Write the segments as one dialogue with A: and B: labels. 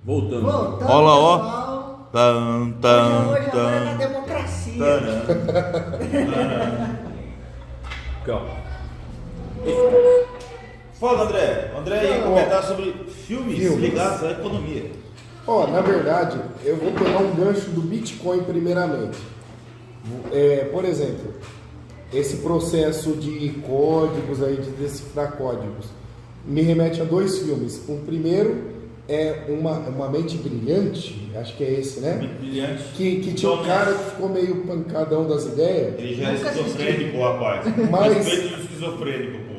A: Voltando.
B: Voltando,
C: Olha lá, ó.
B: pessoal.
C: Tan,
B: Hoje agora é na democracia.
A: Aqui, ó.
C: Fala, André. André ia comentar sobre filmes ligados à economia.
D: Na verdade, eu vou pegar um gancho do Bitcoin primeiramente. Por exemplo, esse processo de códigos aí, de decifrar códigos, me remete a dois filmes. O primeiro é uma mente brilhante, acho que é esse, né?
C: Mente Brilhante.
D: Que tinha um cara que ficou meio pancadão das ideias.
C: Ele já é
B: Nunca
C: esquizofrênico, rapaz.
D: Mas-
C: Respeito do esquizofrênico, pô.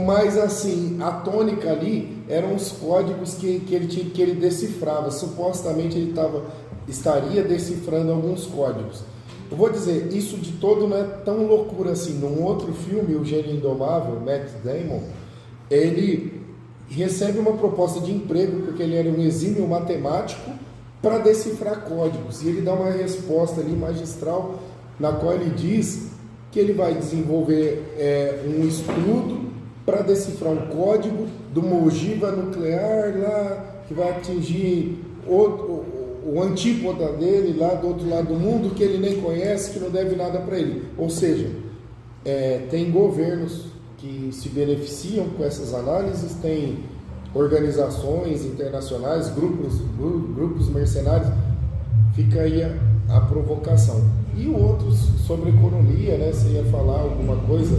D: Mas assim, a tônica ali eram os códigos que ele decifrava. Supostamente ele estaria decifrando alguns códigos. Eu vou dizer, isso de todo não é tão loucura assim. Num outro filme, O Gênio Indomável, Matt Damon, ele recebe uma proposta de emprego porque ele era um exímio matemático para decifrar códigos. E ele dá uma resposta ali magistral na qual ele diz que ele vai desenvolver um estudo para decifrar um código de uma ogiva nuclear lá que vai atingir o antípoda dele lá do outro lado do mundo, que ele nem conhece, que não deve nada para ele. Ou seja, tem governos que se beneficiam com essas análises, tem organizações internacionais, grupos mercenários. Fica aí a provocação. E o outro sobre economia, né? Você ia falar alguma coisa?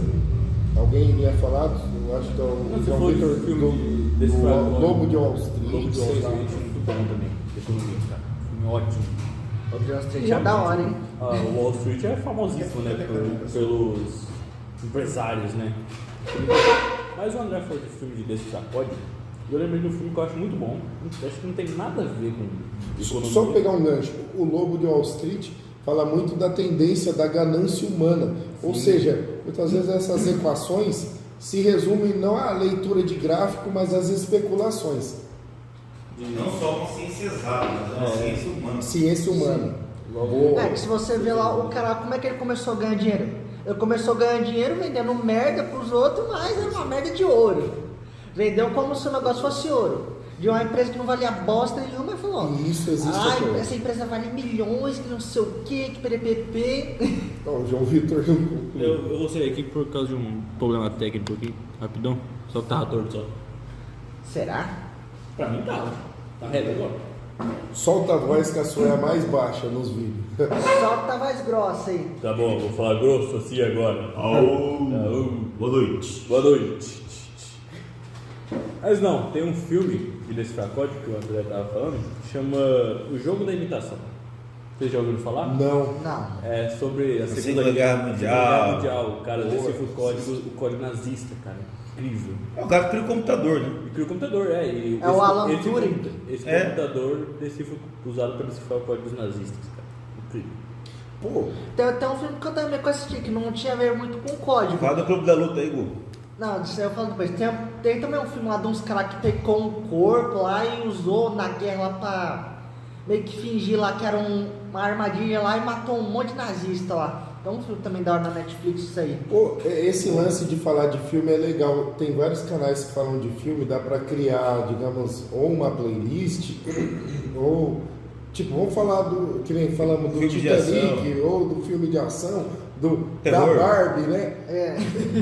D: Alguém ia falar? Eu acho que é o João Vitor do Lobo de Wall Street.
A: Lobo de Wall
D: sei lá.
A: Street, muito bom também. Economia, cara. Filme ótimo.
B: O Wall Street é da hora, hein?
A: O Wall Street é famosíssimo, né? Pelos empresários, né? Mas o André falou de filme de decifrar código. E eu lembrei de um filme que eu acho muito bom. Acho que não tem nada a ver com economia.
D: Só pegar um gancho. O Lobo de Wall Street fala muito da tendência da ganância humana. Ou seja, muitas vezes essas equações se resumem não à leitura de gráfico, mas às especulações.
C: Não só uma ciência exata, mas uma ciência humana.
D: Ciência humana.
B: Que se você vê lá o cara, como é que ele começou a ganhar dinheiro? Ele começou a ganhar dinheiro vendendo merda pros outros, mas era uma merda de ouro. Vendeu como se o negócio fosse ouro. De uma empresa que não valia bosta nenhuma, e falou:
D: E isso existe até hoje.
B: essa empresa vale milhões, que não sei o que PPP.
D: Então, o João Vitor não concluiu.
A: Eu vou sair aqui por causa de um problema técnico aqui, rapidão. Só que tava torto só.
B: Será?
A: Pra mim tá. Tá reto agora.
D: Solta a voz que a sua é a mais baixa nos vídeos.
B: Solta a voz grossa aí.
A: Tá bom, vou falar grosso assim agora.
C: Boa noite.
A: Boa noite. Mas não, tem um filme de decifrar código que o André tava falando, que chama O Jogo da Imitação. Vocês já ouviram falar?
D: Não.
B: Não.
A: É sobre a
C: Segunda Guerra Mundial.
A: Segunda Guerra Mundial. O cara decifra o código nazista, cara. Incrível.
C: É o cara que cria o computador, né?
A: E cria o computador, E
B: É o Alan Turing.
A: Esse computador usado para decifrar o código dos nazistas, cara. Incrível.
D: Pô,
B: Tem um filme que eu também assisti que não tinha a ver muito com código.
C: Fala do Clube da Luta aí, Gu.
B: Não, isso aí eu falo depois. Tem também um filme lá de uns caras que pegou um corpo lá e usou na guerra lá pra meio que fingir lá que era uma armadilha lá e matou um monte de nazista lá. Então um filme também da hora na Netflix isso aí.
D: esse lance de falar de filme é legal. Tem vários canais que falam de filme, dá pra criar, digamos, ou uma playlist, ou tipo, vamos falar do que nem falamos do
C: Filme de
D: Titanic, ou do filme de ação, da
C: Terror.
D: Barbie, né?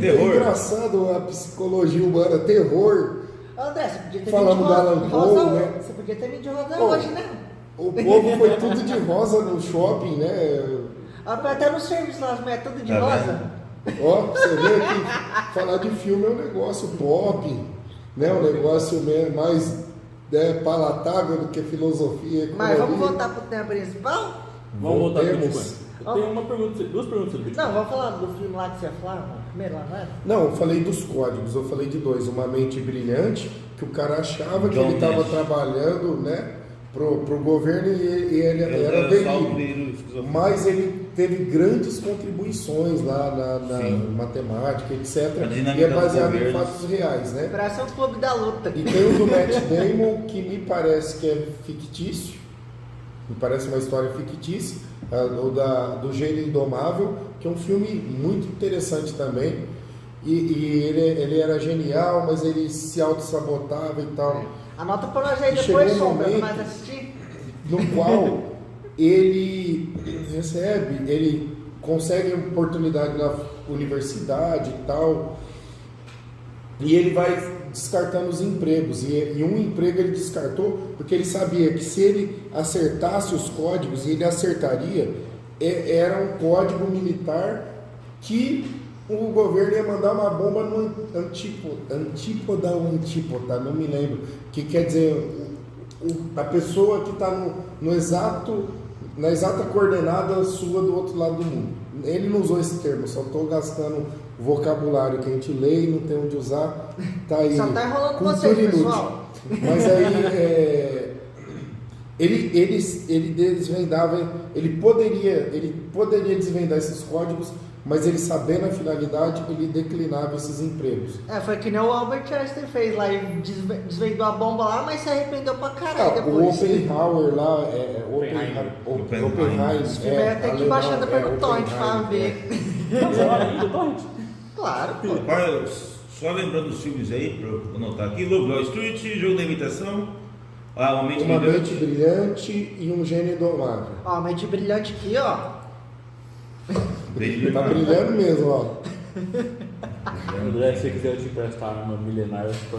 C: Terror.
D: É engraçado a psicologia humana, terror.
B: André, você podia ter
D: Falando
B: vindo
D: do Alan Poe, né?
B: Você podia ter vindo de rosa
D: Pô.
B: hoje, né?
D: O povo foi tudo de rosa no shopping, né?
B: Até no serviço lá, as mulheres tudo de
C: Tá
B: rosa.
D: Ó, você vê que falar de filme é um negócio pop, né? Um negócio mais palatável do que filosofia.
B: Mas
D: economia.
B: vamos voltar pro tema principal?
A: Vamos voltar pro
D: Voltemos.
A: Bitcoin. Eu tenho duas perguntas sobre Bitcoin.
B: Não, vamos falar do filme lá que você ia falar, primeiro lá, né?
D: Não, eu falei dos códigos, eu falei de dois. Uma mente brilhante, que o cara achava que
C: John
D: ele estava
C: Nash.
D: trabalhando, né? Pro governo e ele era delírio. Mas ele teve grandes contribuições lá na
C: Sim.
D: matemática, etc.
C: A dinâmica
D: E é
C: dos
D: baseado em
C: governos.
D: fatos reais, né?
B: Operação Clube da Luta.
D: E tem o do Matt Damon, que me parece que é fictício, me parece uma história fictícia, o do Gênio Indomável, que é um filme muito interessante também. E ele era genial, mas ele se auto-sabotava e tal.
B: Anota pra nós aí
D: E
B: depois,
D: chegou um
B: Sombra, pra
D: momento-
B: nós assistir.
D: no qual ele recebe, ele consegue oportunidade na universidade e tal, e ele vai descartando os empregos, e um emprego ele descartou porque ele sabia que se ele acertasse os códigos, e ele acertaria, era um código militar que o governo ia mandar uma bomba no antípoda ou antípoda, não me lembro, que quer dizer a pessoa que está na exata coordenada sua do outro lado do mundo. Ele não usou esse termo, só estou gastando o vocabulário que a gente lê e não tem onde usar. Tá aí.
B: Só tá enrolando
D: cultura
B: vocês,
D: inútil.
B: pessoal.
D: Mas aí ele desvendava, ele poderia desvendar esses códigos, mas ele sabendo a finalidade, ele declinava esses empregos.
B: Foi que nem o Albert Einstein fez lá, ele desvendou a bomba lá, mas se arrependeu pra caralho
D: O
B: depois.
D: Oppenheimer lá,
C: Oppenheimer.
B: Esse filme é até que baixando pelo torrent pra ver.
A: Você olha aí do Torrent?
B: Claro, pô.
C: Rapaz, só lembrando os filmes aí, pra eu anotar aqui: Lobo Wall Street, Jogo da Imitação, Uma Mente
D: Uma
C: Brilhante.
D: mente brilhante e um gênio indomável.
B: Ó, a mente brilhante aqui, ó.
D: Tá brilhando mesmo, ó.
A: André, se você quiser eu te emprestar uma milenária pra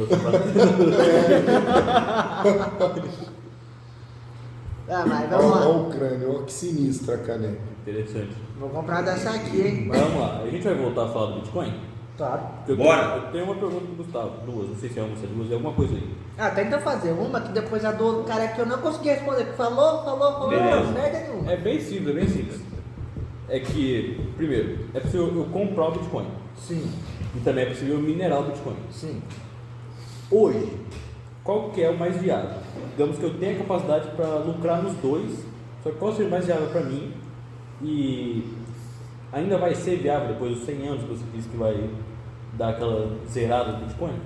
B: Mas vamos
D: Olha
B: lá.
D: o crânio, olha que sinistra a caneca.
A: Interessante.
B: Vou comprar dessa aqui, hein?
A: Mas vamos lá, a gente vai voltar a falar do Bitcoin?
B: Claro.
A: Eu
C: Bora.
A: Eu tenho uma pergunta pro Gustavo, duas, não sei se é uma, se é duas, é alguma coisa aí.
B: Tenta fazer uma que depois a do cara que eu não consegui responder, que falou,
C: Beleza.
B: merda nenhuma.
A: É bem simples, é bem simples. É que, primeiro, é possível eu comprar o Bitcoin.
B: Sim,
A: E também é possível eu minerar o Bitcoin.
B: sim.
A: Hoje, qual que é o mais viável? Digamos que eu tenho a capacidade para lucrar nos dois, só que qual seria o mais viável para mim? E ainda vai ser viável depois dos 100 anos que você disse que vai dar aquela zerada do Bitcoin?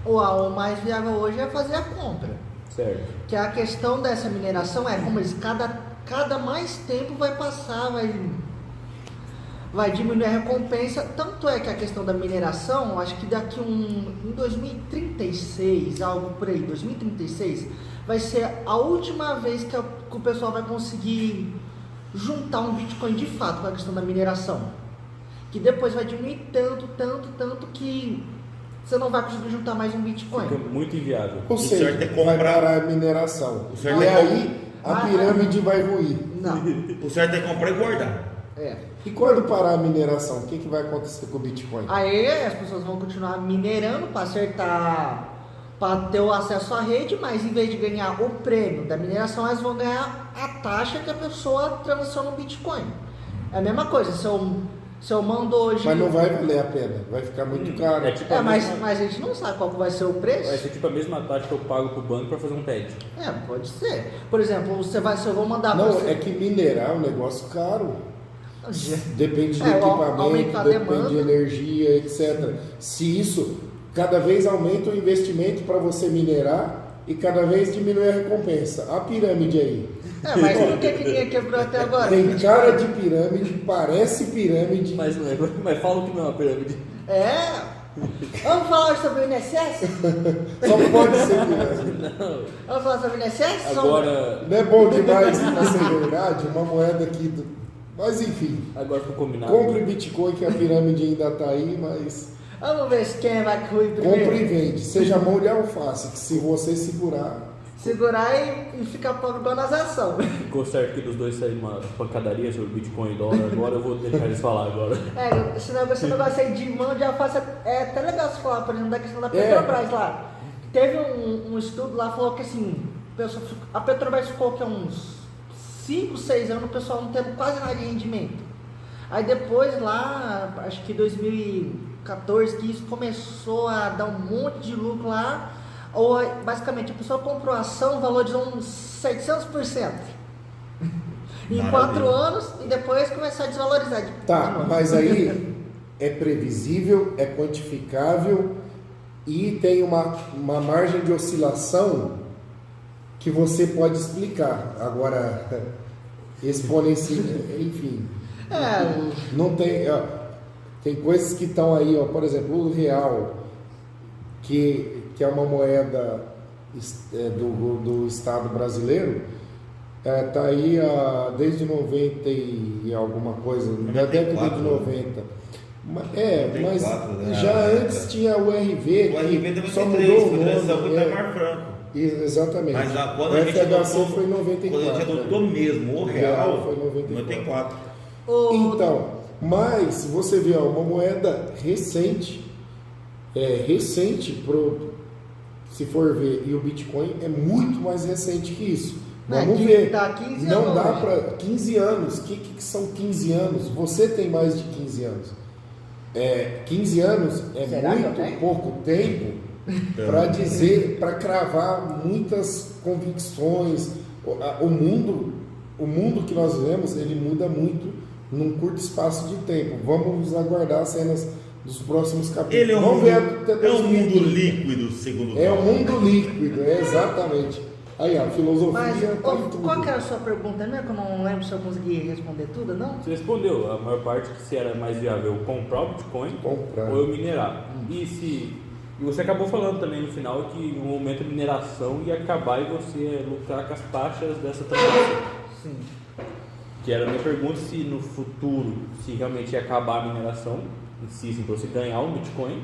B: O mais viável hoje é fazer a compra.
A: Certo.
B: Que a questão dessa mineração é como eles, cada mais tempo vai passar, vai diminuir a recompensa. Tanto é que a questão da mineração, acho que daqui em 2036, algo por aí, 2036, vai ser a última vez que o pessoal vai conseguir juntar um Bitcoin de fato com a questão da mineração. Que depois vai diminuir tanto que você não vai conseguir juntar mais um Bitcoin.
A: Fica muito inviável.
D: Ou seja,
C: certo é
D: vai
C: comprar-
D: parar a mineração.
C: O certo
D: E
C: é
D: aí a pirâmide vai ruir.
B: Não,
C: O certo é comprar e guardar.
D: E quando parar a mineração, o que vai acontecer com o Bitcoin?
B: Aí as pessoas vão continuar minerando para acertar, para ter o acesso à rede, mas em vez de ganhar o prêmio da mineração, elas vão ganhar a taxa que a pessoa transiciona no Bitcoin. É a mesma coisa, se eu mando hoje...
D: Mas não vai valer a pena, vai ficar muito caro.
A: É tipo a
B: mas
A: mesma-
B: a gente não sabe qual que vai ser o preço.
A: Vai ser tipo a mesma taxa que eu pago pro banco para fazer um TED.
B: Pode ser. Por exemplo, se eu vou mandar
D: Não,
B: você...
D: é que minerar é um negócio caro. Depende de
B: aumentar
D: equipamento,
B: a
D: depende
B: demanda.
D: de energia, etc. Se isso, cada vez aumenta o investimento para você minerar e cada vez diminui a recompensa. A pirâmide aí.
B: Mas por que ninguém quebrou até agora?
D: Tem cara de pirâmide, parece pirâmide.
A: Mas não é, mas fala que não é uma pirâmide.
B: Vamos falar sobre o INSS?
D: Só pode ser pirâmide.
A: Não.
B: Vamos falar sobre o INSS?
A: Agora,
D: Não é bom demais para ser verdade, uma moeda aqui do... Mas enfim,
A: agora ficou combinado.
D: compre Bitcoin que a pirâmide ainda está aí, mas
B: Vamos ver se quem vai ruir primeiro.
D: compre e vende. Seja mão de alface, que se você segurar...
B: Segurar e ficar pobre igual nas ações.
A: Ficou certo que dos dois saiu uma pancadaria sobre Bitcoin e dólar. Agora eu vou deixar eles falar agora.
B: Esse negócio aí de mão de alface é até legal você falar, por exemplo, da questão da Petrobras lá. Teve um estudo lá, falou que assim, a Petrobras ficou que uns 5, 6 anos, o pessoal não tendo quase nada de rendimento. Aí depois lá, acho que 2014, que isso começou a dar um monte de lucro lá. Ou basicamente a pessoa comprou a ação, valorizou uns 700% em
C: Maravilha.
B: 4 anos e depois começou a desvalorizar. de
D: Tá,
B: novo.
D: mas aí é previsível, é quantificável e tem uma margem de oscilação que você pode explicar. Agora, exponencial, enfim, não tem... Ó, tem coisas que estão aí, ó, por exemplo, o real, que é uma moeda do Estado brasileiro, está aí desde 90 e alguma coisa, da década de 90. Mas
C: 94, né?
D: já antes tinha o RV,
C: O RV
D: que só
C: 93,
D: mudou o
C: foi criação do
D: nome.
C: Itamar Franco.
D: Exatamente.
C: Mas quando
D: o
C: a gente
D: FHC
C: adotou,
D: foi em 94.
C: quando a gente adotou
D: né?
C: mesmo o
D: Real
C: real,
D: foi em
C: 94.
D: Então, mas você vê uma moeda recente, se for ver, e o Bitcoin é muito mais recente que isso. Vamos ver.
B: Dá 15
D: Não
B: anos.
D: dá para 15 anos. O que são 15 anos? Você tem mais de 15 anos. 15 anos é
B: Será que eu
D: muito
B: tenho?
D: pouco tempo para dizer, para cravar muitas convicções. O mundo que nós vivemos, ele muda muito num curto espaço de tempo. Vamos aguardar as cenas dos próximos capítulos.
C: Ele é um,
D: Vamos
C: mundo,
D: ver até
C: é um
D: 2020.
C: mundo líquido, segundo
D: É
C: o
D: um mundo líquido, exatamente. Aí a filosofia
B: Mas
D: tá em tudo.
B: qual que era a sua pergunta mesmo? Que eu não lembro se eu consegui responder tudo, não?
A: Você respondeu, a maior parte que se era mais viável comprar o Bitcoin
D: Comprar.
A: ou eu minerar. E você acabou falando também no final que no momento a mineração ia acabar e você ia lucrar com as taxas dessa transação.
B: Sim.
A: Que era a minha pergunta se no futuro, se realmente ia acabar a mineração em si, assim, para você ganhar um Bitcoin,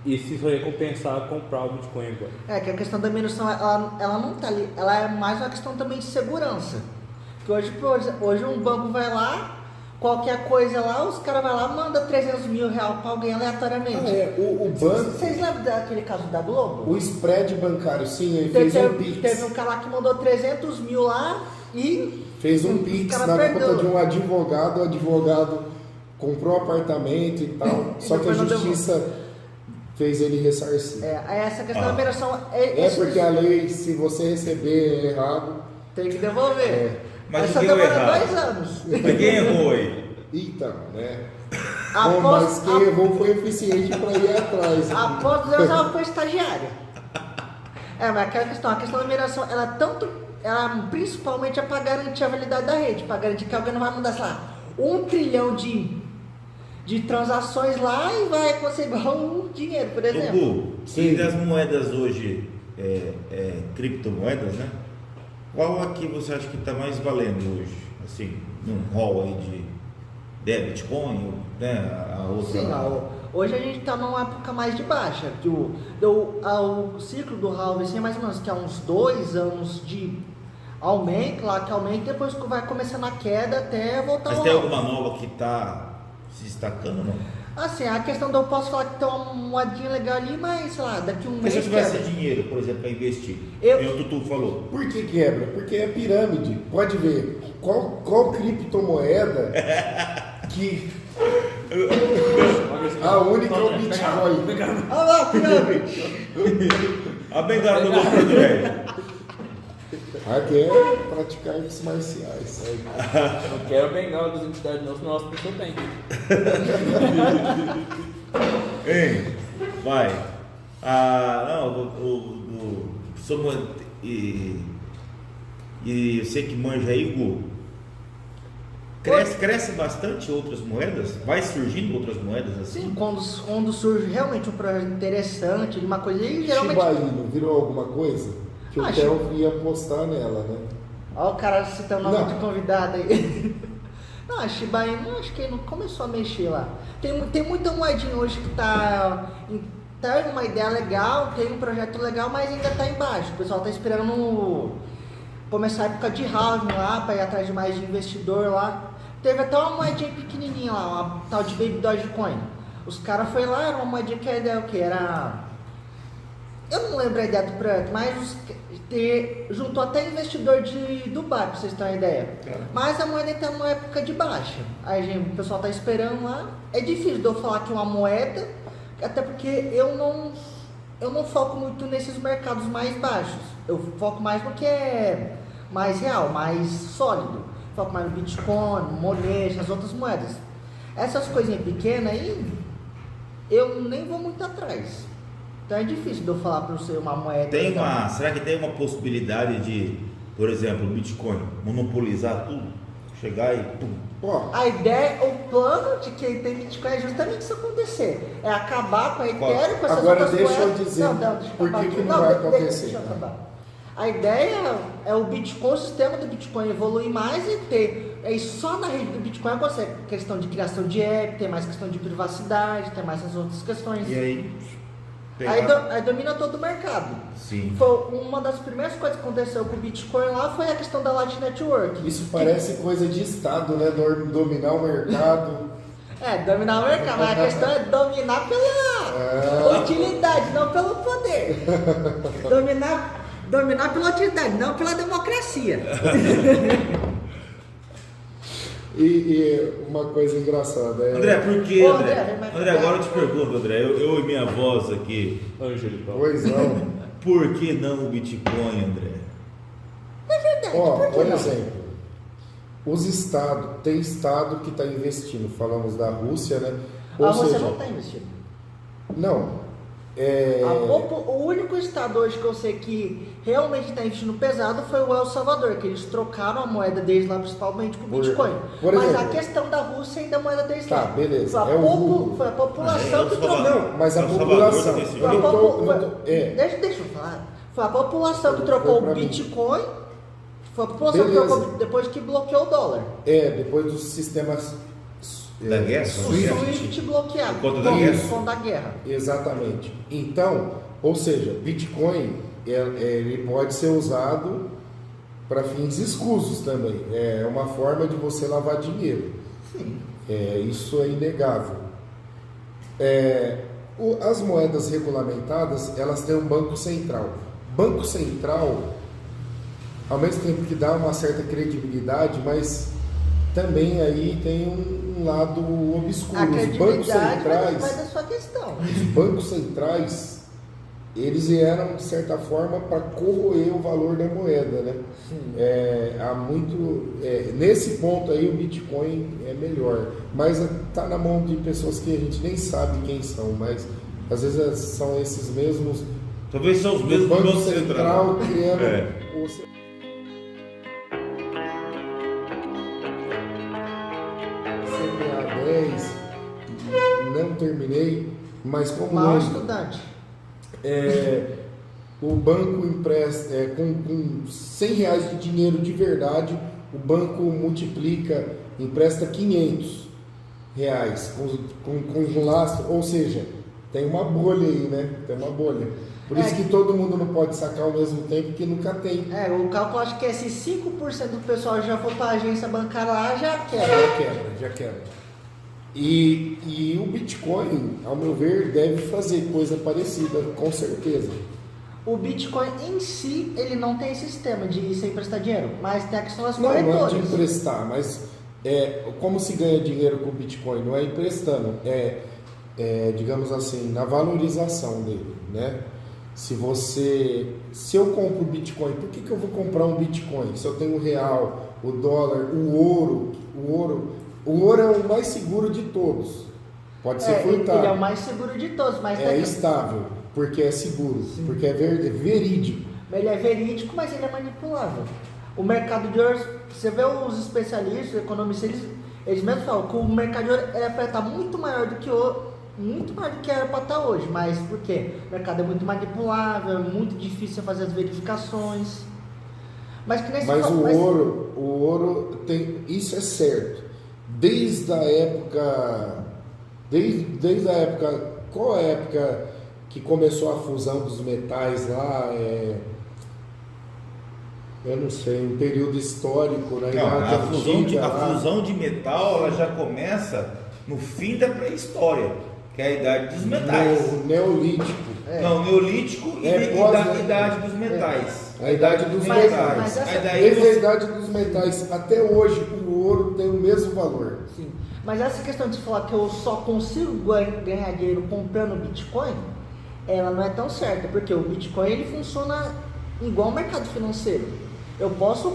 A: e se isso ia compensar comprar o Bitcoin agora.
B: Que a questão da mineração, ela não tá ali, ela é mais uma questão também de segurança. Que hoje um banco vai lá, qualquer coisa lá, os caras vão lá e mandam 300 mil reais para alguém aleatoriamente.
D: O banco,
B: Vocês lembram daquele caso da Globo?
D: o spread bancário, sim, ele fez um Pix.
B: Teve um cara lá que mandou 300 mil lá e...
D: Fez um
B: os
D: Pix
B: cara
D: na
B: perdeu.
D: conta de um advogado, o advogado comprou apartamento e tal, só que a
B: depois não
D: justiça fez ele ressarcir.
B: Essa questão da mineração...
D: Porque a lei, se você receber errado...
B: Tem que devolver.
C: Mas
B: Essa
C: quem deu
B: demora
C: errado?
B: 2 anos.
C: Mas quem errou aí?
D: Então, né?
B: Após-
D: Bom, mas quem errou foi eficiente para ir atrás.
B: Após 2 anos ela foi estagiária. Mas aquela questão, a questão da mineração, ela principalmente é para garantir a validade da rede, para garantir que alguém não vai mandar, sei lá, 1 trilhão de transações lá e vai conseguir igual um dinheiro, por exemplo.
C: Tubu,
D: Sim.
C: e das moedas hoje, criptomoedas, né? Qual aqui você acha que está mais valendo hoje? Assim, num rol aí de Bitcoin, né? A outra.
B: Sim, hoje a gente está numa época mais de baixa, que o ciclo do halving é mais ou menos que há uns 2 anos de aumento, lá que aumenta, depois vai começando a queda até voltar
C: Mas
B: ao
C: tem
B: alto.
C: alguma nova que está se destacando, não?
B: Assim, a questão eu posso falar que tem uma moedinha legal ali, mas sei lá, daqui um
C: Mas se eu
B: mês
C: tivesse
B: quebra.
C: dinheiro, por exemplo, para investir,
B: Eu-
C: e o Tutu falou,
D: Por que quebra? Porque é pirâmide. Pode ver. Qual criptomoeda que a única é o Bitcoin.
B: Olha lá, pirâmide!
C: a bengala do doutor velho.
D: Aqui é praticar artes marciais.
A: Não quero bengala das entidades não, senão nossa pessoa tem.
C: Hein? Vai. E você que manja aí, Gu, cresce bastante outras moedas? Vai surgindo outras moedas assim?
B: Sim, quando surge realmente um projeto interessante, uma coisa, e geralmente...
D: Shiba Inu virou alguma coisa? Que o Theo ia postar nela, né?
B: Olha o cara citando o nome
D: Não.
B: de convidado aí. Não, a Shiba Inu, acho que ele não começou a mexer lá. Tem muita moedinha hoje que tá uma ideia legal, tem um projeto legal, mas ainda tá embaixo. O pessoal tá esperando começar a época de halving lá, para ir atrás de mais de investidor lá. Teve até uma moedinha pequenininha lá, uma tal de Baby Dogecoin. Os caras foi lá, era uma moedinha que a ideia o que? Era... Eu não lembro a ideia do projeto, mas juntou até investidor de Dubai, pra vocês terem uma ideia. Mas a moeda está numa época de baixa. Aí gente, o pessoal tá esperando lá. É difícil de eu falar que é uma moeda, até porque eu não foco muito nesses mercados mais baixos. Eu foco mais no que é mais real, mais sólido. Foco mais no Bitcoin, Monero, nas outras moedas. Essas coisinhas pequenas aí, eu nem vou muito atrás. Então é difícil de eu falar para você uma moeda.
C: Será que tem uma possibilidade de, por exemplo, o Bitcoin monopolizar tudo? chegar e pum.
D: Ó,
B: A ideia, o plano de quem tem Bitcoin é justamente isso acontecer. É acabar com a Ethereum, com essas
D: Agora
B: outras
D: deixa eu
B: moedas.
D: dizer
B: Não, deixa eu
D: por
B: acabar
D: que
B: aqui.
D: que não vai
B: deixa
D: acontecer.
B: eu acabar. A ideia é o Bitcoin, o sistema do Bitcoin evoluir mais e ter. Aí só na rede do Bitcoin consegue questão de criação de app, tem mais questão de privacidade, tem mais as outras questões.
C: E aí.
B: Aí domina todo o mercado.
C: Sim.
B: Foi uma das primeiras coisas que aconteceu com o Bitcoin lá foi a questão da Light Network.
D: isso parece coisa de Estado, né? Dominar o mercado.
B: Dominar o mercado, mas a questão é dominar pela utilidade, não pelo poder. Dominar pela utilidade, não pela democracia.
D: E uma coisa engraçada é.
C: André, por que,
B: Ô,
C: André?
B: André, vem mais
C: André, agora eu te pergunto, André, eu e minha voz aqui,
A: Angelicão.
D: Pois não.
C: por que não o Bitcoin, André?
B: É verdade,
D: Ó,
B: por que
D: por
B: não?
D: exemplo, os estados, tem estado que está investindo, falamos da Rússia, né? Ou
B: A Rússia
D: seja,
B: não está investindo.
D: não.
B: O único estado hoje que eu sei que realmente está investindo pesado foi o El Salvador, que eles trocaram a moeda deles lá principalmente por Bitcoin.
D: por
B: Mas
D: exemplo,
B: a questão da Rússia ainda a moeda deles
D: Tá,
B: lá.
D: beleza.
B: Foi a,
D: É o rublo.
B: foi a população
C: É,
B: que
C: El
B: trocou.
C: Salvador.
D: Mas a
C: El Salvador
D: população.
C: tá nesse
B: Foi a
D: Eu
B: popu-
D: não tô-
B: Deixa eu falar. Foi a população que
D: Foi
B: trocou
D: pra
B: o
D: mim.
B: Bitcoin. Foi a população que
D: Beleza.
B: trocou depois que bloqueou o dólar.
D: depois dos sistemas
C: Da guerra?
B: O
D: SWIFT.
B: Swift bloqueado.
C: Por conta da guerra.
B: Por conta da guerra.
D: Exatamente. Então, ou seja, Bitcoin ele pode ser usado para fins escusos também. É uma forma de você lavar dinheiro.
B: Sim.
D: Isso é inegável. As moedas regulamentadas, elas têm um banco central. Banco central, ao mesmo tempo que dá uma certa credibilidade, mas também aí tem um lado obscuro.
B: A
D: Os bancos
B: credibilidade vai
D: centrais,
B: da sua questão.
D: os bancos centrais, eles vieram de certa forma para corroer o valor da moeda, né?
B: Sim.
D: Há muito, nesse ponto aí o Bitcoin é melhor, mas está na mão de pessoas que a gente nem sabe quem são, mas às vezes são esses mesmos
C: Talvez são os
D: do
C: mesmos
D: Banco
C: Banco
D: Central
C: Central.
D: criando
C: É.
D: o CPA 10, não terminei, mas como
B: Mal
D: lembro,
B: estudante.
D: o banco empresta com R$100 de dinheiro de verdade, o banco multiplica, empresta R$500 com um lastro, ou seja, tem uma bolha aí, né? Tem uma bolha. Por isso que todo mundo não pode sacar ao mesmo tempo, que nunca tem.
B: O cálculo acho que é se 5% do pessoal já for para a agência bancária lá, já quebra.
D: Já quebra. E o Bitcoin, ao meu ver, deve fazer coisa parecida, com certeza.
B: O Bitcoin em si, ele não tem esse sistema de você emprestar dinheiro, mas tem a questão das
D: Não é de
B: corretoras.
D: emprestar, mas como se ganha dinheiro com o Bitcoin? Não é emprestando, digamos assim, na valorização dele, né? Se eu compro Bitcoin, por que eu vou comprar um Bitcoin? Se eu tenho o real, o dólar, o ouro é o mais seguro de todos. Pode ser furtado.
B: Ele é o mais seguro de todos, mas
D: É estável, porque é seguro, porque é verídico.
B: ele é verídico, mas ele é manipulável. O mercado de ouro, você vê os especialistas, os economistas, eles mesmos falam que o mercado de ouro era para estar muito maior do que era para estar hoje. Mas por quê? O mercado é muito manipulável, é muito difícil fazer as verificações. Mas que nem se
D: Mas
B: fala-
D: o ouro tem, isso é certo. Desde a época, qual a época que começou a fusão dos metais lá? Eu não sei, um período histórico, né?
C: Não,
D: Idade
C: a
D: antiga lá.
C: fusão de metal ela já começa no fim da pré-história, que é a idade dos metais.
D: No Neolítico.
C: Não, Neolítico e
D: pós-
C: idade dos metais.
D: A idade dos
B: Mas
D: metais.
B: essa-
C: Aí daí
D: Desde a
C: você-
D: idade dos metais até hoje, o ouro tem o mesmo valor.
B: Sim. Mas essa questão de falar que eu só consigo ganhar dinheiro comprando Bitcoin, ela não é tão certa, porque o Bitcoin ele funciona igual o mercado financeiro. Eu posso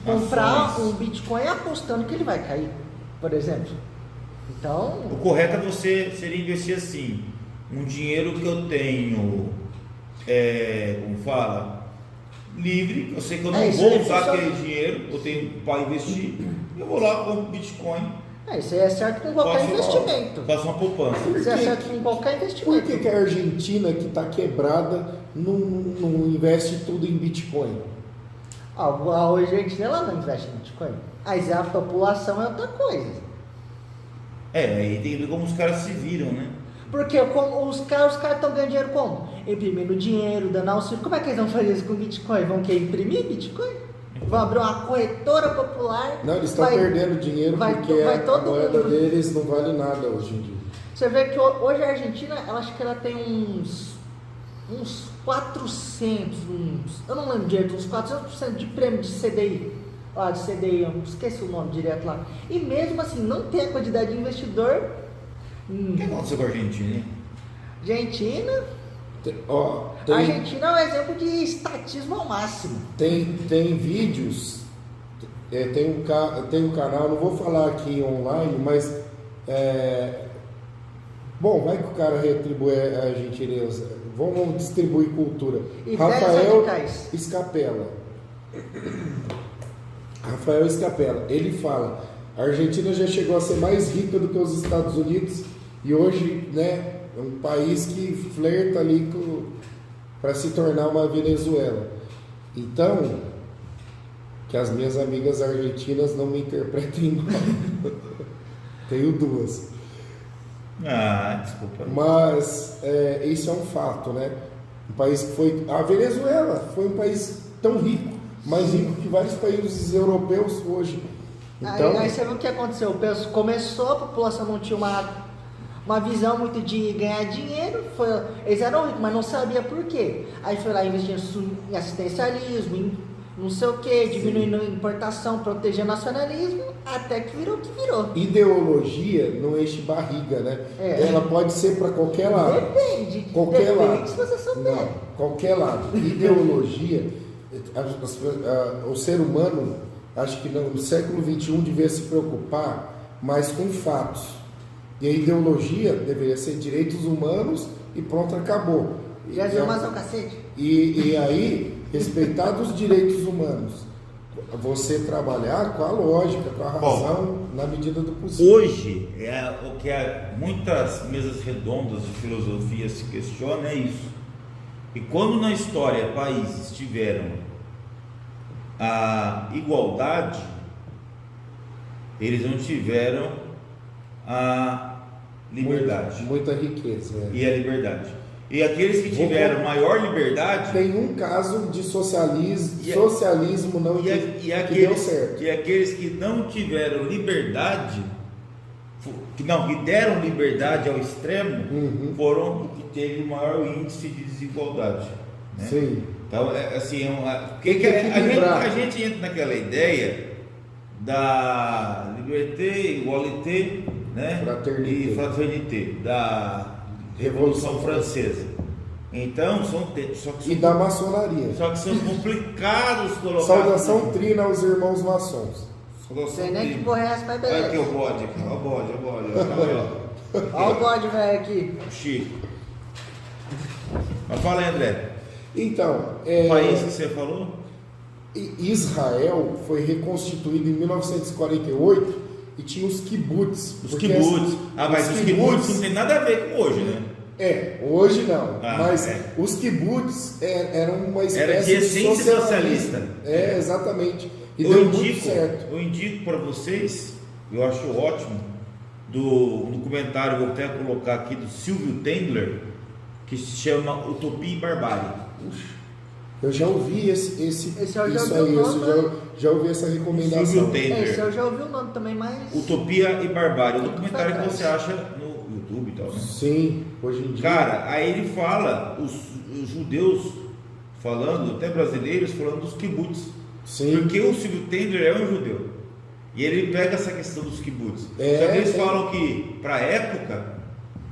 B: comprar
C: Ações.
B: um Bitcoin apostando que ele vai cair, por exemplo. Então,
C: O correto seria investir assim, um dinheiro que eu tenho, como fala, livre, eu sei que eu não
B: Isso
C: vou
B: aí
C: usar
B: funciona.
C: aquele dinheiro, eu tenho para investir, eu vou lá, compro Bitcoin,
B: Isso aí é certo com qualquer investimento.
C: faço uma poupança.
B: Isso é certo com qualquer
D: Por
B: investimento.
D: que a Argentina, que está quebrada, não investe tudo em Bitcoin?
B: A Argentina ela não investe em Bitcoin. Mas a população é outra coisa.
C: Aí tem que ver como os caras se viram, né?
B: Porque como os caras estão ganhando dinheiro como? Imprimindo dinheiro, dando auxílio. Como é que eles vão fazer isso com Bitcoin? Vão querer imprimir Bitcoin? Vão abrir uma corretora popular?
D: Não, eles estão perdendo dinheiro porque a
B: todo
D: moeda
B: mundo.
D: deles não vale nada hoje em dia.
B: Você vê que hoje a Argentina, ela acho que ela tem uns 400, eu não lembro direito, uns 400% de prêmio de CDI. Ó, de CDI, eu esqueci o nome direto lá. E mesmo assim, não tem a quantidade de investidor.
C: O que aconteceu com a Argentina, hein?
B: Argentina.
D: Ó,
B: A Argentina é um exemplo de estatismo ao máximo.
D: tem vídeos, tem um canal, não vou falar aqui online, mas bom, vai que o cara retribui a gentileza. Vamos distribuir cultura.
B: Ideias
D: Rafael
B: radicais.
D: Escapela, ele fala: a Argentina já chegou a ser mais rica do que os Estados Unidos e hoje, né, é um país que flerta ali para se tornar uma Venezuela. Então, que as minhas amigas argentinas não me interpretem mal. Tenho duas.
C: Desculpa.
D: Mas isso é um fato, né? Um país que foi... A Venezuela foi um país tão rico, mais rico que vários países europeus hoje. Então,
B: Aí você viu o que aconteceu? Começou, a população não tinha uma visão muito de ganhar dinheiro. Eles eram ricos, mas não sabia por quê. Aí foi lá investindo em assistencialismo, em não sei o que, diminuindo a importação, protegendo o nacionalismo, até que virou o que virou.
D: ideologia não enche barriga, né? Ela pode ser para qualquer lado.
B: Depende.
D: Qualquer
B: Depende
D: lado.
B: se você souber.
D: Não, qualquer lado. Ideologia, o ser humano, acho que no século XXI devia se preocupar mais com fatos. E a ideologia deveria ser direitos humanos e pronto, acabou.
B: Jesus, mas é o cacete.
D: E aí, respeitar os direitos humanos, você trabalhar com a lógica, com a razão, na medida do possível.
C: Hoje, o que muitas mesas redondas de filosofia se questionam é isso. E quando na história países tiveram a igualdade, eles não tiveram a liberdade.
D: Muita riqueza.
C: E a liberdade. E aqueles que tiveram maior liberdade...
D: Tem um caso de socialismo não que deu certo.
C: E aqueles que não tiveram liberdade, que deram liberdade ao extremo, foram os que teve o maior índice de desigualdade. Né?
D: Sim.
C: Então, assim,
D: equilibrar.
C: a gente entra naquela ideia da liberté, igualité, né?
D: Fraternité.
C: E fraternité, da Revolução Francesa. Então,
D: E da maçonaria.
C: só que são complicados colocar.
D: Saudação trina aos irmãos maçons.
B: Não sei nem que porra é essa, mas
C: Olha aqui
B: beleza.
C: o bode, olha o bode, olha
B: Olha o bode velho aqui.
C: o Chico. Mas fala aí, André.
D: Então,
C: O país que você falou?
D: Israel foi reconstituído em 1948 e tinha os kibbutz.
C: Os
D: porque
C: kibbutz. Mas os kibbutz não tem nada a ver com hoje, né?
D: Hoje não. Mas
C: é.
D: os kibbutz eram uma espécie
C: Era de essência socialista.
D: Exatamente. E deu muito certo.
C: Eu indico para vocês, eu acho ótimo, do documentário, vou até colocar aqui, do Silvio Tendler, que se chama Utopia e Barbárie.
D: Eu já ouvi
B: Esse eu já
D: isso
B: ouvi
D: aí,
B: o nome.
D: já ouvi essa recomendação.
C: Silvio Tendler.
B: Esse eu já ouvi o nome também, mas...
C: Utopia e Barbárie, um documentário que
B: Verdade.
C: você acha no YouTube e tal, né?
D: Sim, hoje em dia.
C: Cara, aí ele fala, os judeus falando, até brasileiros, falando dos kibbutz.
D: Sim.
C: Porque o Silvio Tendler é um judeu. E ele pega essa questão dos kibbutz. Só que eles falam que, para a época,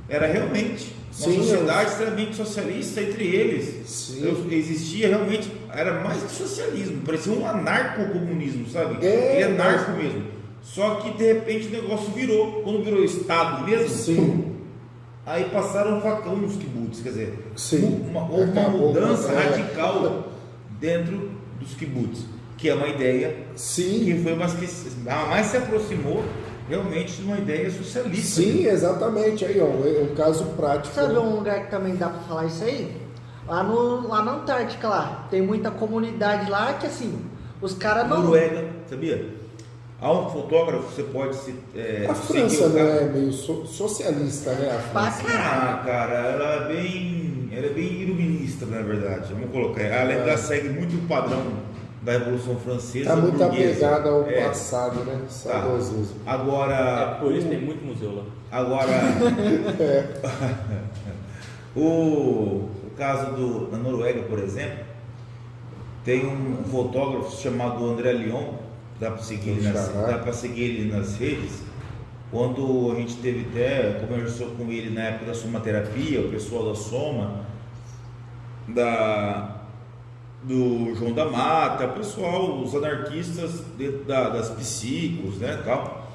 C: era realmente uma sociedade extremamente socialista entre eles.
D: Sim.
C: Existia realmente, era mais que socialismo, parecia um anarcocomunismo, sabe? Ele é anarco mesmo. Só que de repente o negócio virou, quando virou Estado mesmo,
D: Sim.
C: aí passaram um facão nos kibbutz, quer dizer,
D: Sim.
C: uma
D: Acabou
C: mudança
D: com-
C: radical dentro dos kibbutz, que é uma ideia
D: Sim.
C: que foi a mais se aproximou realmente de uma ideia socialista.
D: Sim, exatamente. Aí, ó, é um caso prático.
B: Sabe
D: né?
B: um lugar que também dá pra falar isso aí? Lá na Antártica, lá. Tem muita comunidade lá que, assim, os caras não...
C: Noruega, sabia? Há um fotógrafo, você pode se.
D: A França não é meio socialista, né? A
B: Pra
D: França.
B: caralho.
C: Cara, ela é bem iluminista, na verdade. Vamos colocar. Ela segue muito o padrão da Revolução Francesa.
D: Tá muito
C: burguesa.
D: apegada ao
C: É.
D: passado, né? Saudosismo.
C: Agora.
A: Por isso tem muito museu lá.
C: Agora. o caso da Noruega, por exemplo, tem um fotógrafo chamado André Lyon, dá para seguir ele nas redes. Quando a gente teve até, conversou com ele na época da somaterapia, o pessoal da Soma, do João da Mata, o pessoal, os anarquistas dentro das psicos, né, tal.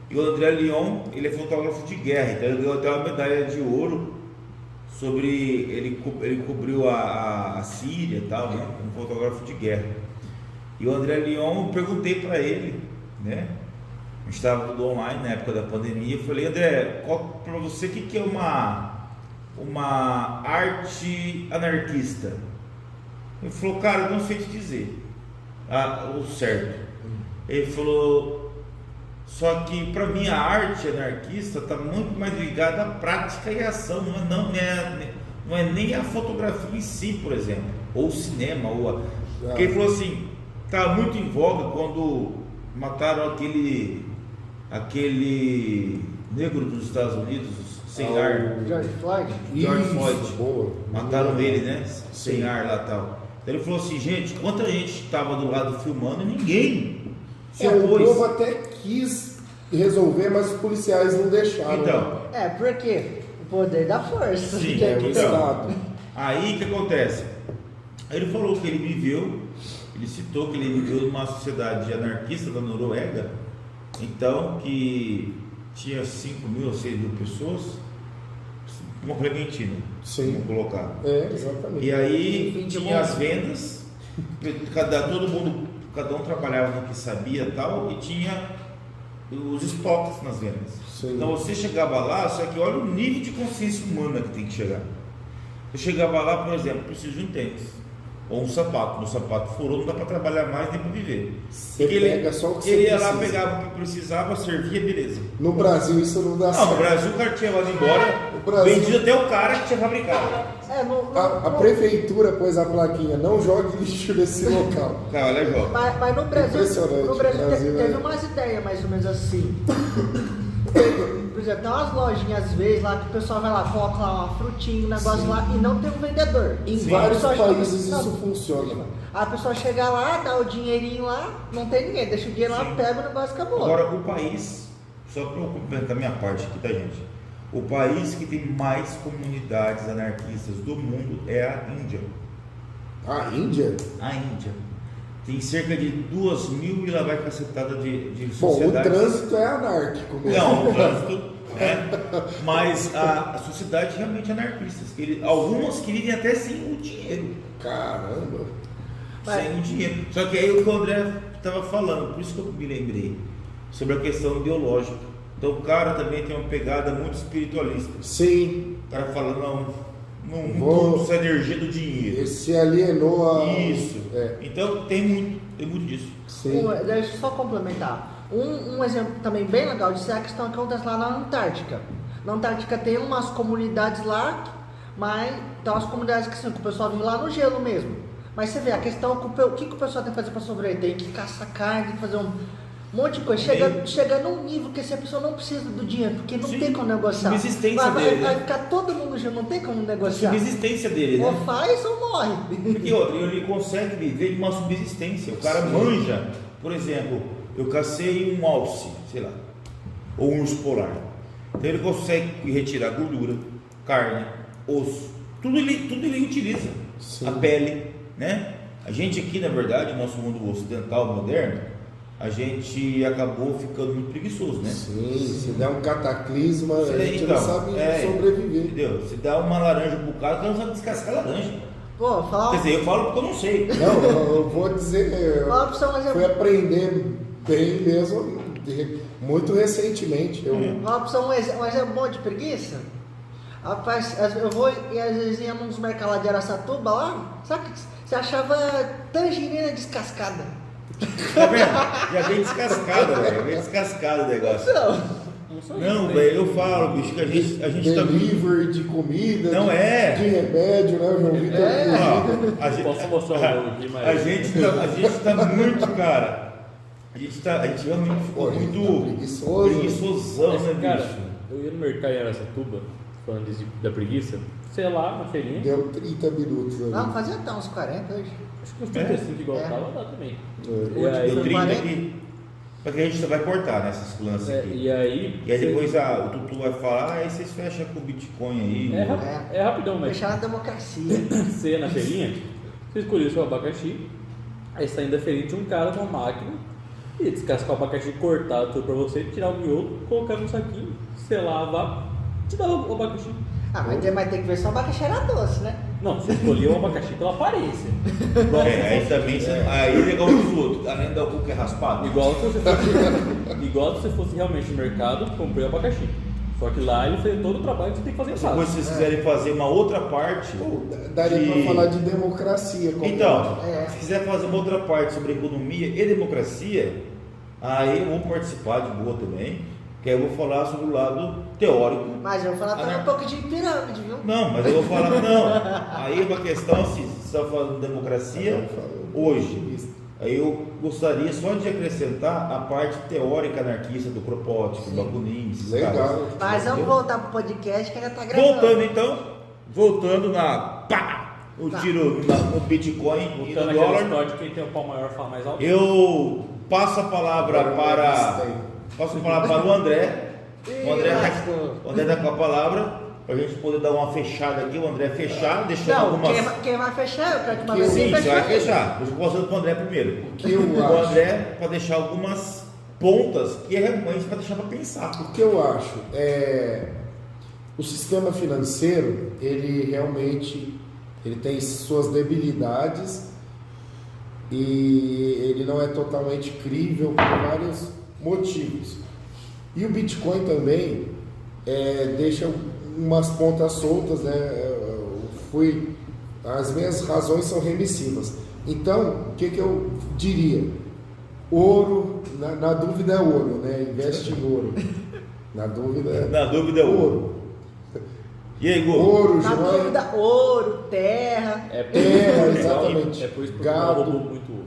C: E o André Lyon, ele é fotógrafo de guerra, então ele ganhou até uma medalha de ouro sobre, ele cobriu a Síria e tal, né, um fotógrafo de guerra. E o André Lyon, eu perguntei para ele, né, a gente estava tudo online na época da pandemia, eu falei, André, para você o que é uma arte anarquista? Ele falou, cara, eu não sei te dizer o certo. Ele falou, só que para mim a arte anarquista está muito mais ligada à prática e à ação, não é nem a fotografia em si, por exemplo, ou o cinema, porque ele falou assim, está muito em voga quando mataram aquele negro dos Estados Unidos, sem ar,
B: George Floyd?
C: George
D: Isso,
C: Floyd.
D: boa.
C: Mataram ele, né? Sem
D: Sim.
C: ar lá e tal. Então ele falou assim, gente, quanta gente estava do lado filmando e ninguém se
D: O
C: opôs.
D: povo até quis resolver, mas os policiais não deixaram.
C: Então,
B: É, porque o poder da força.
C: Sim,
B: que
D: É,
B: é
D: o
B: que
C: então.
D: Estado.
C: aí o que acontece? Aí ele falou que ele citou que ele viveu numa sociedade anarquista da Noruega, então que tinha 5 mil ou 6 mil pessoas, uma Clementina,
D: Sim.
C: vamos colocar.
D: É, exatamente.
C: E aí
B: Fim de
C: tinha
B: mundo.
C: as vendas, cada um trabalhava no que sabia e tal, e tinha os estoques nas vendas.
D: Sim.
C: Então você chegava lá, só que olha o nível de consciência humana que tem que chegar. Eu chegava lá, por exemplo, preciso de um tênis ou um sapato. Meu sapato furou, não dá para trabalhar mais nem para viver.
D: Você
C: E que
D: pega só o que
C: ele
D: você
C: ia lá,
D: precisa.
C: pegava o que precisava, servia, beleza.
D: No Brasil isso não dá
C: Não,
D: certo.
C: no Brasil o cara tinha levado embora,
D: O Brasil-
C: vendido até o cara que tinha fabricado.
B: É,
D: A prefeitura pôs a plaquinha, não jogue lixo nesse local.
C: Cara, olha, joga.
B: Mas no Brasil,
D: Impressionante,
B: no Brasil
D: o Brasil
B: teve
D: é-
B: umas ideias mais ou menos assim. Por exemplo, tem umas lojinhas às vezes lá que o pessoal vai lá, coloca lá uma frutinha, um negócio
D: Sim.
B: lá e não tem um vendedor.
D: Em
C: Sim.
D: vários
B: A pessoa
D: países
B: chega-
D: isso
B: não,
D: funciona.
B: Aí a pessoa chega lá, dá o dinheirinho lá, não tem ninguém, deixa o dinheiro lá,
C: Sim.
B: pega o negócio e acabou.
C: Agora, o país, só para eu complementar a minha parte aqui, tá, gente? O país que tem mais comunidades anarquistas do mundo é a Índia.
D: A Índia?
C: A Índia. Tem cerca de 2.000 e lá vai cacetada de
D: Bom, o
C: sociedades.
D: trânsito é anárquico mesmo.
C: Não, o trânsito, né? Mas a sociedade realmente é anarquista. Algumas que vivem até sem o dinheiro.
D: Caramba.
C: Sem o dinheiro. Só que aí o que o André estava falando, por isso que eu me lembrei, sobre a questão biológica. Então o cara também tem uma pegada muito espiritualista.
D: Sim,
C: O cara fala, não
D: Vou-
C: compro essa energia do dinheiro.
D: ele se alienou a...
C: Isso.
D: É,
C: Então tem muito disso.
D: sim.
B: Deixa eu só complementar. Um exemplo também bem legal disso é a questão que acontece lá na Antártica. Na Antártica tem umas comunidades lá, mas tem umas comunidades que, assim, que o pessoal vive lá no gelo mesmo. Mas você vê, a questão que o que o pessoal tem que fazer para sobreviver? Tem que caçar carne, tem que fazer um monte de coisa. Chega num nível que a pessoa não precisa do dinheiro, porque não
C: Sim,
B: tem como negociar.
C: subsistência
B: vai
C: dele,
B: vai
C: né?
B: ficar todo mundo no gelo, não tem como negociar.
C: Subsistência dele,
B: Ou
C: né?
B: faz ou morre.
C: Porque outra, ele consegue viver de uma subsistência. O cara manja, por exemplo, eu cacei um alce, sei lá, ou um urso polar. Então ele consegue retirar gordura, carne, osso, tudo ele utiliza.
D: Sim.
C: A pele, né? A gente aqui, na verdade, no nosso mundo ocidental moderno, a gente acabou ficando muito preguiçoso, né?
D: Sim, se der um cataclisma, a gente
C: Então,
D: não sabe
C: é,
D: sobreviver.
C: Entendeu? Se dá uma laranja pro cara, o cara não sabe descascar a laranja.
B: Pô, falar
C: Quer dizer, eu falo porque eu não sei.
D: Não, eu vou dizer,
B: Fala pra você um
D: fui
B: exemplo.
D: aprender bem mesmo, muito recentemente.
B: Fala pra você um exemplo bom de preguiça. Rapaz, eu vou e às vezes ia nos mercados lá de Araçatuba lá, sabe que você achava tangerina descascada.
C: Tá vendo? Já vem descascado, velho. Vem descascado o negócio. Não, velho, eu falo, bicho, que a gente tá muito.
D: Delivery de comida,
C: Não
D: de,
C: é.
D: de remédio, né? Eu já ouvi tanto.
C: Ó, a gente,
A: Posso mostrar o jogo aqui, mas.
C: a gente tá muito, cara. A gente realmente ficou
D: Pô, a gente tá
C: muito
D: preguiçoso.
C: preguiçosão,
A: Mas,
C: né,
A: cara,
C: bicho?
A: eu ia no mercado em Araçatuba, falando da preguiça, sei lá, na feirinha.
D: Deu 30 minutos ali.
B: Não, fazia até uns 40 hoje.
A: Acho que uns 35 igual
B: É.
A: tava lá também.
D: É.
A: E aí,
C: Deu 30
B: 40.
C: aqui. Porque a gente vai cortar nessas lances aqui.
A: e aí.
C: E aí depois o Tutu vai falar, aí vocês fecham com o Bitcoin aí.
A: É rapidão, mas
B: Deixar na democracia.
A: você ia na feirinha, você escolhia o seu abacaxi, aí saindo da feirinha tinha um cara com uma máquina, ia descascar o abacaxi cortado tudo pra você, tirar o miolo, colocar no saquinho, selar a vaca, te dava o abacaxi.
B: Ah, mas tem que ver se o abacaxi era doce, né?
A: Não, você escolhia o abacaxi pela aparência.
C: Aí também você. Aí legal os outros, além da cuca é raspado.
A: Igual se você fosse realmente no mercado, comprei o abacaxi. Só que lá ele fez todo o trabalho que você tem que fazer em
C: Depois,
A: casa.
C: se vocês quiserem fazer uma outra parte.
D: Pô, daria
C: de-
D: pra falar de democracia. como-
C: Então,
B: É.
C: se quiser fazer uma outra parte sobre economia e democracia, aí eu vou participar de boa também, que aí eu vou falar sobre o lado teórico.
B: Mas eu vou falar também um pouco de pirâmide, viu?
C: Não, mas eu vou falar, não. Aí é uma questão, se você está falando de democracia, hoje, aí eu gostaria só de acrescentar a parte teórica anarquista do Kropotkin, do Bakunin, esses
D: Legal.
C: caras.
B: Mas vamos
C: Entendeu?
B: voltar pro podcast que ainda tá gravando.
C: Voltando então, voltando na pá, o
B: Tá.
C: tiro no Bitcoin e
A: Voltando
C: no
A: aquela
C: dólar,
A: história de quem tem o pau maior fala mais alto.
C: eu passo a palavra
D: Agora
C: para o André.
B: Ih,
C: O André
B: lascou.
C: tá com a palavra, para a gente poder dar uma fechada aqui, o André fechar, deixando
B: Não,
C: algumas...
B: quem vai fechar, eu quero que uma
D: Que
B: vez
C: Sim,
B: você
C: você vai
B: fechou.
C: fechar. Eu vou passando para o André primeiro.
D: que eu
C: O
D: acho?
C: André, para deixar algumas pontas que é realmente para deixar para pensar.
D: O que eu acho é o sistema financeiro, ele realmente ele tem suas debilidades e ele não é totalmente crível por vários motivos. E o Bitcoin também deixa umas pontas soltas, né? As minhas razões são remissivas. Então, o que eu diria? Ouro, na dúvida é ouro, né? Investe em ouro. Na dúvida
C: Na dúvida é ouro. E aí, Gu?
D: Ouro,
B: Na
D: joia.
B: dúvida, ouro, terra.
D: Exatamente.
A: É por isso que
D: Gado.
A: roubou muito ouro.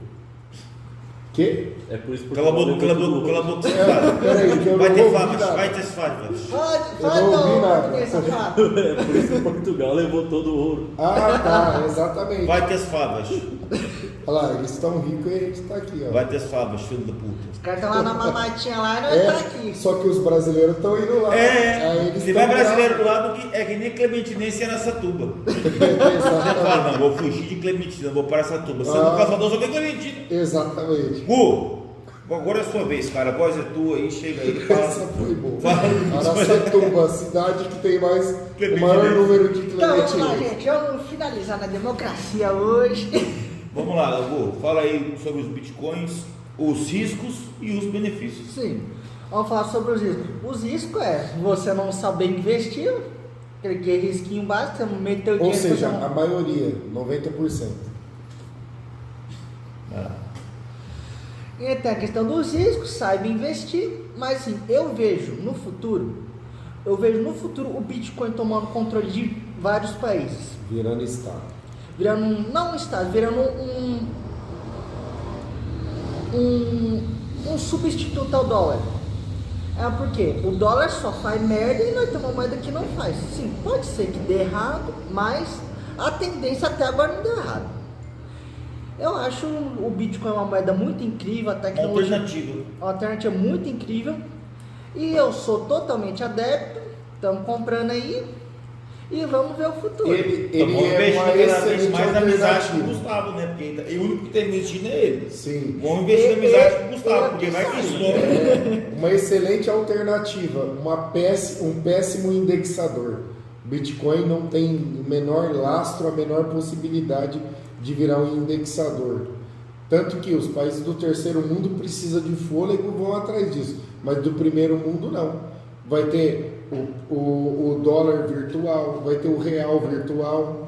D: Que?
A: É por isso que
C: Cala a boca,
A: roubou
C: cala a
A: muito
C: boca, cala a
A: ouro.
C: boca.
D: Peraí, que eu
C: Vai
D: não
C: ter
D: ouvi
C: favas,
D: nada.
C: vai ter favas.
B: Fala
D: não ouvi
B: não,
D: nada.
B: português safado.
A: É por isso que Portugal levou todo o ouro.
D: Ah, tá, exatamente.
C: Vai ter as favas.
D: Olha lá, eles estão ricos e a gente tá aqui, ó.
C: Vai ter as favas, filho da puta.
B: Os caras estão lá na mamatinha lá e não vai estar aqui.
D: Só que os brasileiros estão indo lá. Aí eles
C: se vai
D: tão
C: brasileiro do
D: bravos.
C: lado, que é que nem Clementinense e Araçatuba. Você fala, não, vou fugir de Clementina, vou para Araçatuba. Se eu não caçador, só tem Clementina.
D: Exatamente.
C: Gu, agora é a sua vez, cara. A voz é tua aí, chega aí.
D: Essa foi boa.
C: Fala.
D: Araçatuba, a cidade que tem mais o
C: Clementinense.
D: maior número de
B: Então vamos lá,
D: clementinenses.
B: gente. Vamos finalizar na democracia hoje.
C: Vamos lá, Gu, fala aí sobre os bitcoins, os riscos e os benefícios.
B: Sim. Vamos falar sobre os riscos. Os riscos é você não saber investir, aquele risquinho básico, você não meteu
D: Ou
B: dinheiro.
D: seja,
B: você não-
D: a maioria, 90%.
B: E tem a questão dos riscos, saiba investir, mas assim, eu vejo no futuro o Bitcoin tomando controle de vários países.
D: Virando estado.
B: Virando não um estado, virando um substituto ao dólar. É porque o dólar só faz merda e nós temos uma moeda que não faz. Sim, pode ser que dê errado, mas a tendência até agora não deu errado. Eu acho o Bitcoin uma moeda muito incrível, a tecnologia.
C: Alternativa.
B: Uma alternativa muito incrível. E eu sou totalmente adepto. Estamos comprando aí. E vamos ver o futuro.
D: Ele
C: Vamos
D: é
C: investir
D: uma
C: cada vez
D: excelente
C: mais na amizade com o
D: alternativa.
C: Gustavo, né? Porque o único que tem investido é ele.
D: Sim.
C: Vamos investir na amizade com o Gustavo, porque vai que
B: Ele-
C: estoura.
D: Uma excelente alternativa, um péssimo indexador. Bitcoin não tem o menor lastro, a menor possibilidade de virar um indexador. Tanto que os países do terceiro mundo precisam de fôlego e vão atrás disso, mas do primeiro mundo não. Vai ter o dólar virtual, vai ter o real virtual,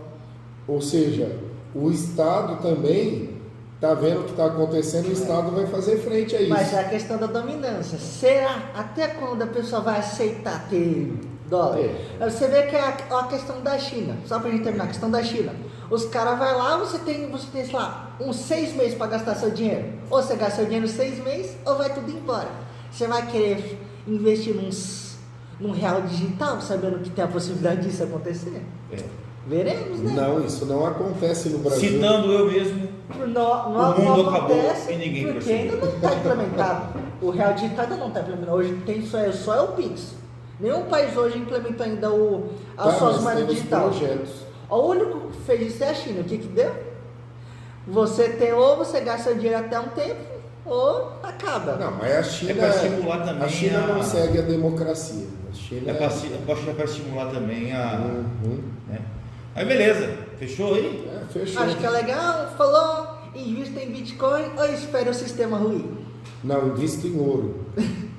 D: ou seja, o Estado também está vendo o que está acontecendo, o Estado vai fazer frente a isso.
B: Mas é a questão da dominância. Será até quando a pessoa vai aceitar ter dólar? Você vê que é a questão da China. Só para a gente terminar, a questão da China. Os caras vão lá, você tem, sei lá, uns 6 meses para gastar seu dinheiro. Ou você gasta seu dinheiro 6 meses, ou vai tudo embora. Você vai querer investir num real digital, sabendo que tem a possibilidade disso acontecer? Veremos, né?
D: Não, isso não acontece no Brasil.
C: Citando eu mesmo,
B: Não
C: o mundo acabou
B: acontece
C: e ninguém
B: porque
C: percebeu.
B: ainda não está implementado. O real digital ainda não está implementado. Hoje tem só o Pix. Nenhum país hoje implementou ainda as suas
D: mas
B: moedas
D: tem os
B: digitais.
D: projetos.
B: O único que fez isso é a China. O que deu? Você tem, ou você gasta seu dinheiro até um tempo, ou acaba.
D: Não, mas a China,
C: pra estimular também
D: a China não segue a democracia. A China
C: é para estimular também a.
D: Uhum.
C: Né? Aí beleza, fechou aí?
D: Fechou.
B: Acho que é legal. Falou, invista em Bitcoin ou espera o sistema ruir?
D: Não, invista em ouro.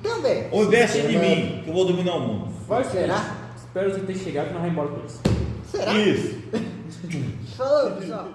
B: Também.
C: Ou investe em
D: Sistema-
C: mim, que eu vou dominar o mundo.
A: Vai
B: Será?
A: ser. Espero você ter chegado e nós vamos embora com isso.
B: Será?
C: Isso.
B: Falou, pessoal.